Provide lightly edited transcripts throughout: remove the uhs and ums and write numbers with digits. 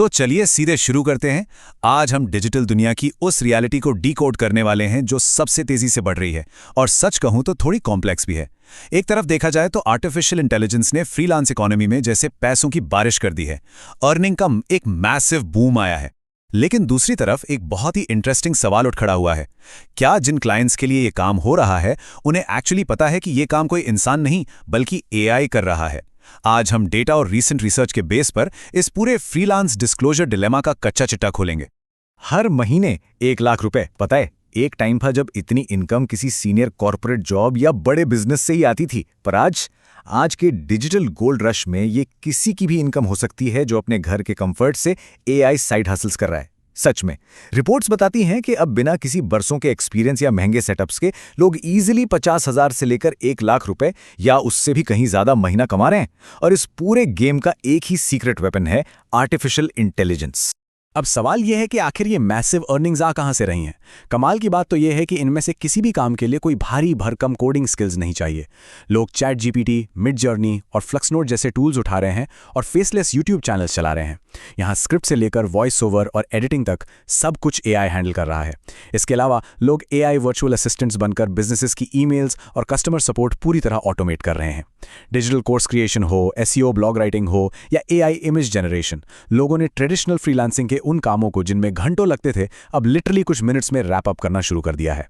तो चलिए सीधे शुरू करते हैं। आज हम डिजिटल दुनिया की उस रियलिटी को डीकोड करने वाले हैं जो सबसे तेजी से बढ़ रही है और सच कहूं तो थोड़ी कॉम्प्लेक्स भी है। एक तरफ देखा जाए तो आर्टिफिशियल इंटेलिजेंस ने फ्रीलांस इकोनॉमी में जैसे पैसों की बारिश कर दी है, अर्निंग का एक मैसिव बूम आया है। लेकिन दूसरी तरफ एक बहुत ही इंटरेस्टिंग सवाल उठ खड़ा हुआ है। क्या जिन क्लाइंट्स के लिए ये काम हो रहा है उन्हें एक्चुअली पता है कि ये काम कोई इंसान नहीं बल्कि एआई कर रहा है? आज हम डेटा और रीसेंट रिसर्च के बेस पर इस पूरे फ्रीलांस डिस्क्लोजर डिलेमा का कच्चा चिट्टा खोलेंगे। हर महीने 1 लाख रुपए, पता है एक टाइम था जब इतनी इनकम किसी सीनियर कॉर्पोरेट जॉब या बड़े बिजनेस से ही आती थी, पर आज के डिजिटल गोल्ड रश में ये किसी की भी इनकम हो सकती है जो अपने घर के कंफर्ट से एआई साइड हासिल्स कर रहा है। सच में रिपोर्ट्स बताती हैं कि अब बिना किसी बरसों के एक्सपीरियंस या महंगे सेटअप्स के लोग इजीली 50,000 से लेकर 1 लाख रुपए या उससे भी कहीं ज्यादा महीना कमा रहे हैं। और इस पूरे गेम का एक ही सीक्रेट वेपन है, आर्टिफिशियल इंटेलिजेंस। अब सवाल यह है कि आखिर ये मैसिव अर्निंग्स आ कहां से रही हैं। कमाल की बात तो यह है कि इनमें से किसी भी काम के लिए कोई भारी भरकम कोडिंग स्किल्स नहीं चाहिए। लोग चैट जीपीटी, मिड जर्नी और फ्लक्सनोट जैसे टूल्स उठा रहे हैं और फेसलेस यूट्यूब चैनल्स चला रहे हैं। यहाँ स्क्रिप्ट से लेकर वॉइस ओवर और एडिटिंग तक सब कुछ एआई हैंडल कर रहा है। इसके अलावा लोग एआई वर्चुअल असिस्टेंट्स बनकर बिजनेसेस की ईमेल्स और कस्टमर सपोर्ट पूरी तरह ऑटोमेट कर रहे हैं। डिजिटल कोर्स क्रिएशन हो, एसईओ, ब्लॉग राइटिंग हो या एआई इमेज जनरेशन, लोगों ने ट्रेडिशनल फ्रीलांसिंग के उन कामों को जिनमें घंटों लगते थे अब लिटरली कुछ मिनट्स में रैप अप करना शुरू कर दिया है।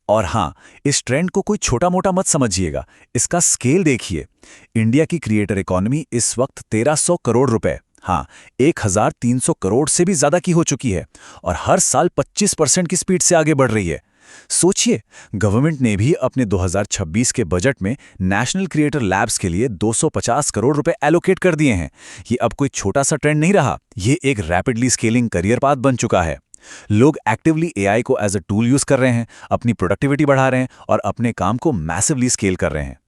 और हाँ, इस ट्रेंड को कोई छोटा मोटा मत समझिएगा, इसका स्केल देखिए। इंडिया की क्रिएटर इकोनॉमी इस वक्त 1300 करोड़ रुपए, हाँ 1300 करोड़ से भी ज्यादा की हो चुकी है और हर साल 25% की स्पीड से आगे बढ़ रही है। सोचिए, गवर्नमेंट ने भी अपने 2026 के बजट में नेशनल क्रिएटर लैब्स के लिए 250 करोड़ रुपए एलोकेट कर दिए हैं। ये अब कोई छोटा सा ट्रेंड नहीं रहा, ये एक रैपिडली स्केलिंग करियर पाथ बन चुका है। लोग एक्टिवली एआई को एज अ टूल यूज कर रहे हैं, अपनी प्रोडक्टिविटी बढ़ा रहे हैं और अपने काम को मैसिवली स्केल कर रहे हैं।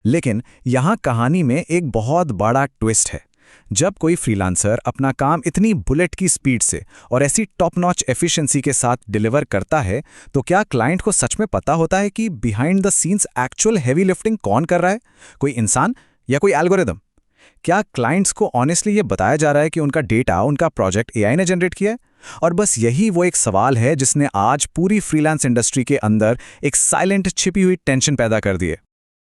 लेकिन यहाँ कहानी में एक बहुत बड़ा ट्विस्ट है। जब कोई फ्रीलांसर अपना काम इतनी बुलेट की स्पीड से और ऐसी टॉप नॉच एफिशिएंसी के साथ डिलीवर करता है, तो क्या क्लाइंट को सच में पता होता है कि behind the scenes actual heavy lifting कौन कर रहा है? कोई इंसान या कोई एल्गोरिदम? क्या क्लाइंट्स को ऑनेस्टली ये बताया जा रहा है कि उनका डेटा, उनका प्रोजेक्ट एआई ने जनरेट किया है? और बस यही वो एक सवाल है जिसने आज पूरी फ्रीलांस इंडस्ट्री के अंदर एक साइलेंट छिपी हुई टेंशन पैदा कर दी है।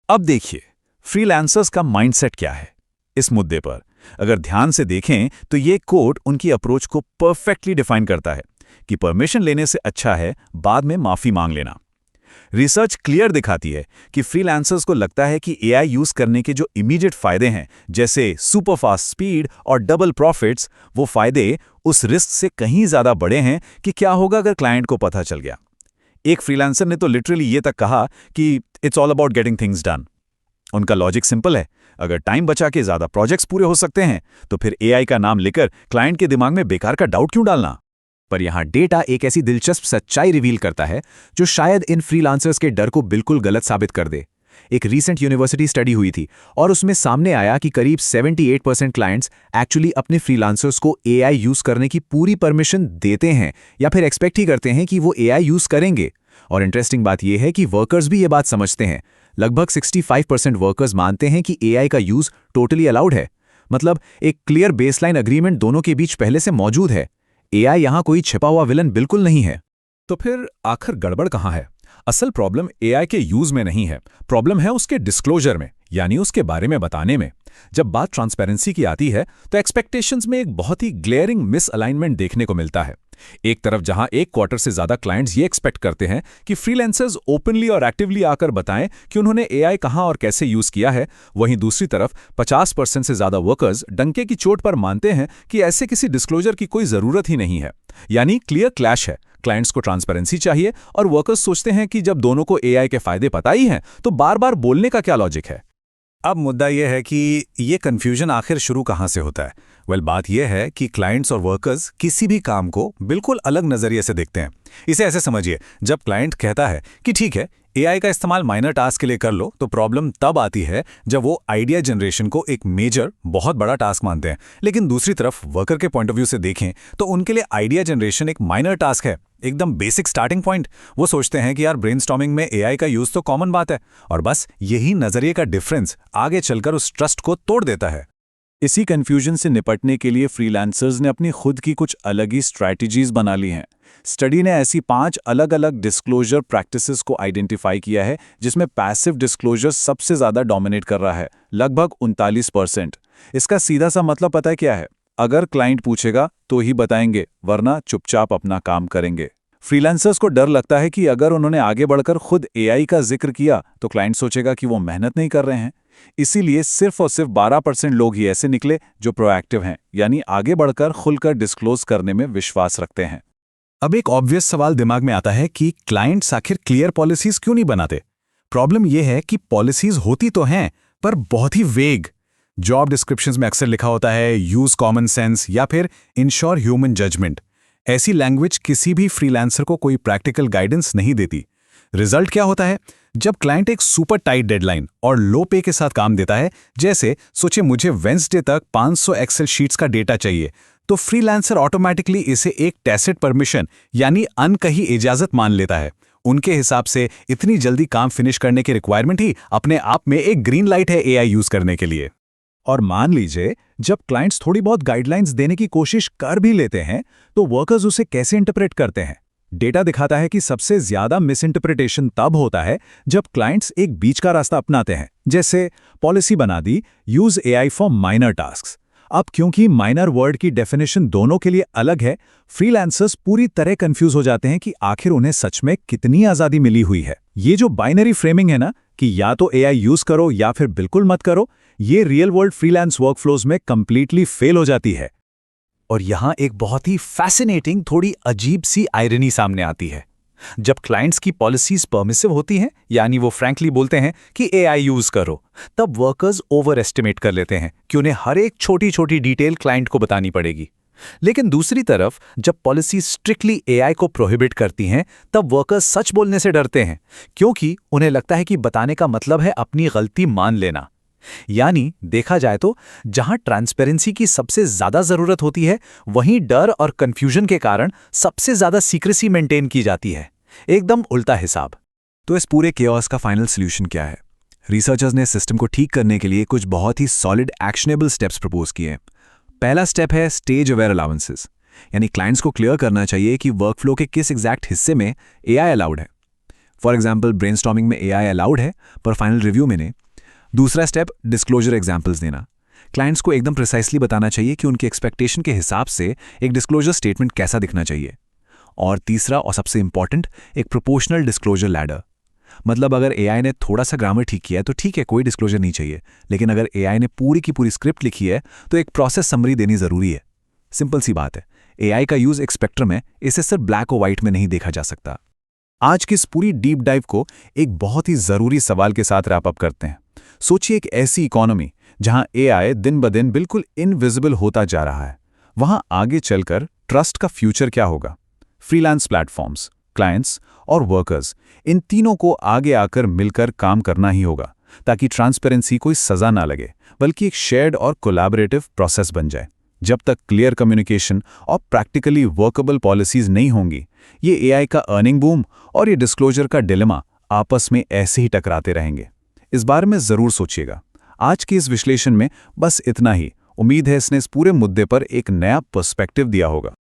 अब देखिए, फ्रीलांसर्स का माइंडसेट क्या है इस मुद्दे पर। अगर ध्यान से देखें तो ये कोड उनकी अप्रोच को परफेक्टली डिफाइन करता है कि परमिशन लेने से अच्छा है बाद में माफी मांग लेना। रिसर्च क्लियर दिखाती है कि फ्रीलांसर्स को लगता है कि एआई यूज करने के जो इमीडिएट फायदे हैं, जैसे सुपर फास्ट स्पीड और डबल प्रॉफिट्स, वो फायदे उस रिस्क से कहीं ज्यादा बड़े हैं कि क्या होगा अगर क्लाइंट को पता चल गया। एक फ्रीलांसर ने तो लिटरली ये तक कहा कि it's all about getting things done. उनका लॉजिक सिंपल है, अगर टाइम बचा के ज्यादा प्रोजेक्ट्स पूरे हो सकते हैं तो फिर एआई का नाम लेकर क्लाइंट के दिमाग में बेकार का डाउट क्यों डालना। पर यहाँ डेटा एक ऐसी दिलचस्प सच्चाई रिवील करता है जो शायद इन फ्रीलांसर्स के डर को बिल्कुल गलत साबित कर दे। एक रीसेंट यूनिवर्सिटी स्टडी हुई थी और उसमें सामने आया कि करीब 78% क्लाइंट्स एक्चुअली अपने फ्रीलांसर्स को एआई यूज करने की पूरी परमिशन देते हैं या फिर एक्सपेक्ट ही करते हैं कि वो एआई यूज करेंगे। और इंटरेस्टिंग बात यह है कि वर्कर्स भी ये बात समझते हैं। लगभग 65% वर्कर्स मानते हैं कि एआई का यूज टोटली अलाउड है। मतलब एक क्लियर बेसलाइन अग्रीमेंट दोनों के बीच पहले से मौजूद है। एआई यहां कोई छिपा हुआ विलन बिल्कुल नहीं है। तो फिर आखिर गड़बड़ कहां है? असल प्रॉब्लम एआई के यूज में नहीं है, प्रॉब्लम है उसके डिस्क्लोजर में, यानी उसके बारे में बताने में। जब बात ट्रांसपेरेंसी की आती है तो एक्सपेक्टेशंस में एक बहुत ही ग्लेयरिंग मिसअलाइनमेंट देखने को मिलता है। एक तरफ जहां एक क्वार्टर से ज्यादा क्लाइंट्स ये एक्सपेक्ट करते हैं कि फ्रीलांसर्स ओपनली और एक्टिवली आकर बताएं कि उन्होंने एआई कहां और कैसे यूज किया है, वहीं दूसरी तरफ 50% से ज्यादा वर्कर्स डंके की चोट पर मानते हैं कि ऐसे किसी डिस्क्लोजर की कोई जरूरत ही नहीं है। यानी क्लियर क्लैश है। क्लाइंट्स को ट्रांसपेरेंसी चाहिए और वर्कर्स सोचते हैं कि जब दोनों को एआई के फायदे पता ही हैं तो बार बार बोलने का क्या लॉजिक है। अब मुद्दा यह है कि ये कंफ्यूजन आखिर शुरू कहां से होता है। बात यह है कि क्लाइंट्स और वर्कर्स किसी भी काम को बिल्कुल अलग नजरिए से देखते हैं। इसे ऐसे समझिए, जब क्लाइंट कहता है कि ठीक है एआई का इस्तेमाल माइनर टास्क के लिए कर लो, तो प्रॉब्लम तब आती है जब वो आइडिया जनरेशन को एक मेजर, बहुत बड़ा टास्क मानते हैं। लेकिन दूसरी तरफ वर्कर के पॉइंट ऑफ व्यू से देखें तो उनके लिए आइडिया जनरेशन एक माइनर टास्क है, एकदम बेसिक स्टार्टिंग पॉइंट। वो सोचते हैं कि यार ब्रेनस्टॉर्मिंग में एआई का यूज तो कॉमन बात है। और बस यही नजरिए का डिफरेंस आगे चलकर उस ट्रस्ट को तोड़ देता है। इसी कंफ्यूजन से निपटने के लिए फ्रीलांसर्स ने अपनी खुद की कुछ अलग ही स्ट्रैटेजीज बना ली हैं। स्टडी ने ऐसी 5 अलग-अलग डिस्क्लोजर प्रैक्टिसेस को आइडेंटिफाई किया है जिसमें पैसिव डिस्क्लोजर सबसे ज़्यादा डोमिनेट कर रहा है, लगभग 39%। इसका सीधा सा मतलब पता है क्या है? अगर क्लाइंट पूछेगा तो ही बताएंगे, वरना चुपचाप अपना काम करेंगे। फ्रीलांसर्स को डर लगता है कि अगर उन्होंने आगे बढ़कर खुद एआई का जिक्र किया तो क्लाइंट सोचेगा कि वो मेहनत नहीं कर रहे हैं। इसीलिए सिर्फ और सिर्फ 12% लोग ही ऐसे निकले जो प्रोएक्टिव हैं, यानी आगे बढ़कर खुलकर डिस्क्लोज करने में विश्वास रखते हैं। अब एक ऑब्वियस सवाल दिमाग में आता है कि क्लाइंट्स आखिर क्लियर पॉलिसीज क्यों नहीं बनाते? प्रॉब्लम यह है कि पॉलिसीज होती तो हैं, पर बहुत ही वेग। जॉब डिस्क्रिप्शंस में अक्सर लिखा होता है यूज कॉमन सेंस या फिर इंश्योर ह्यूमन जजमेंट। ऐसी लैंग्वेज किसी भी फ्रीलांसर को कोई प्रैक्टिकल गाइडेंस नहीं देती। रिजल्ट क्या होता है? जब क्लाइंट एक सुपर टाइट डेडलाइन और लो पे के साथ काम देता है, जैसे सोचे मुझे वेंसडे तक 500 एक्सेल शीट्स का डेटा चाहिए, तो फ्रीलांसर ऑटोमेटिकली इसे एक टैसिट परमिशन यानी अनकही इजाजत मान लेता है। उनके हिसाब से इतनी जल्दी काम फिनिश करने की रिक्वायरमेंट ही अपने आप में एक ग्रीन लाइट है एआई यूज करने के लिए। और मान लीजिए जब क्लाइंट्स थोड़ी बहुत गाइडलाइंस देने की कोशिश कर भी लेते हैं तो वर्कर्स उसे कैसे इंटरप्रेट करते हैं? डेटा दिखाता है कि सबसे ज्यादा मिसइंटरप्रिटेशन तब होता है जब क्लाइंट्स एक बीच का रास्ता अपनाते हैं, जैसे पॉलिसी बना दी use AI for minor tasks. अब क्योंकि माइनर वर्ड की डेफिनेशन दोनों के लिए अलग है, फ्रीलांसर्स पूरी तरह कंफ्यूज हो जाते हैं कि आखिर उन्हें सच में कितनी आजादी मिली हुई है। ये जो बाइनरी फ्रेमिंग है ना कि या तो एआई यूज करो या फिर बिल्कुल मत करो, ये रियल वर्ल्ड फ्रीलांस वर्कफ्लोज में कंप्लीटली फेल हो जाती है। और यहां एक बहुत ही फैसिनेटिंग, थोड़ी अजीब सी आयरनी सामने आती है। जब क्लाइंट्स की पॉलिसीज परमिसिव होती हैं, यानी वो फ्रैंकली बोलते हैं कि एआई यूज करो, तब वर्कर्स ओवर एस्टिमेट कर लेते हैं कि उन्हें हर एक छोटी छोटी डिटेल क्लाइंट को बतानी पड़ेगी। लेकिन दूसरी तरफ जब पॉलिसी स्ट्रिक्टली एआई को प्रोहिबिट करती हैं, तब वर्कर्स सच बोलने से डरते हैं, क्योंकि उन्हें लगता है कि बताने का मतलब है अपनी गलती मान लेना। यानी देखा जाए तो जहां ट्रांसपेरेंसी की सबसे ज्यादा जरूरत होती है, वहीं डर और कंफ्यूजन के कारण सबसे ज्यादा सीक्रेसी मेंटेन की जाती है। एकदम उल्टा हिसाब। तो इस पूरे केओस का फाइनल सॉल्यूशन क्या है? रिसर्चर्स ने सिस्टम को ठीक करने के लिए कुछ बहुत ही सॉलिड एक्शनेबल स्टेप्स प्रपोज किए। पहला स्टेप है स्टेज अवेयर अलाउंसेस, यानी क्लाइंट्स को क्लियर करना चाहिए कि वर्कफ्लो के किस एग्जैक्ट हिस्से में एआई अलाउड है। फॉर एग्जाम्पल ब्रेनस्टॉर्मिंग में एआई अलाउड है पर फाइनल रिव्यू में नहीं। दूसरा स्टेप डिस्क्लोजर एग्जाम्पल्स देना। क्लाइंट्स को एकदम प्रिसाइसली बताना चाहिए कि उनके एक्सपेक्टेशन के हिसाब से एक डिस्क्लोजर स्टेटमेंट कैसा दिखना चाहिए। और तीसरा और सबसे इंपॉर्टेंट, एक प्रोपोर्शनल डिस्क्लोजर लैडर। मतलब अगर एआई ने थोड़ा सा ग्रामर ठीक किया है तो ठीक है, कोई डिस्क्लोजर नहीं चाहिए, लेकिन अगर एआई ने पूरी की पूरी स्क्रिप्ट लिखी है तो एक प्रोसेस समरी देनी जरूरी है। सिंपल सी बात है, एआई का यूज एक स्पेक्ट्रम है, इसे सिर्फ ब्लैक और व्हाइट में नहीं देखा जा सकता। आज की इस पूरी डीप डाइव को एक बहुत ही जरूरी सवाल के साथ रैप अप करते हैं। सोचिए एक ऐसी इकोनॉमी जहां एआई दिन ब दिन बिल्कुल इनविजिबल होता जा रहा है, वहां आगे चलकर ट्रस्ट का फ्यूचर क्या होगा? फ्रीलांस प्लेटफॉर्म्स, क्लाइंट्स और वर्कर्स, इन तीनों को आगे आकर मिलकर काम करना ही होगा ताकि ट्रांसपेरेंसी कोई सजा ना लगे, बल्कि एक शेयर्ड और कोलैबोरेटिव प्रोसेस बन जाए। जब तक क्लियर कम्युनिकेशन और प्रैक्टिकली वर्केबल पॉलिसीज नहीं होंगी, ये एआई का अर्निंग बूम और ये डिस्क्लोजर का डिलेमा आपस में ऐसे ही टकराते रहेंगे। इस बारे में जरूर सोचिएगा। आज के इस विश्लेषण में बस इतना ही। उम्मीद है इसने इस पूरे मुद्दे पर एक नया पर्सपेक्टिव दिया होगा।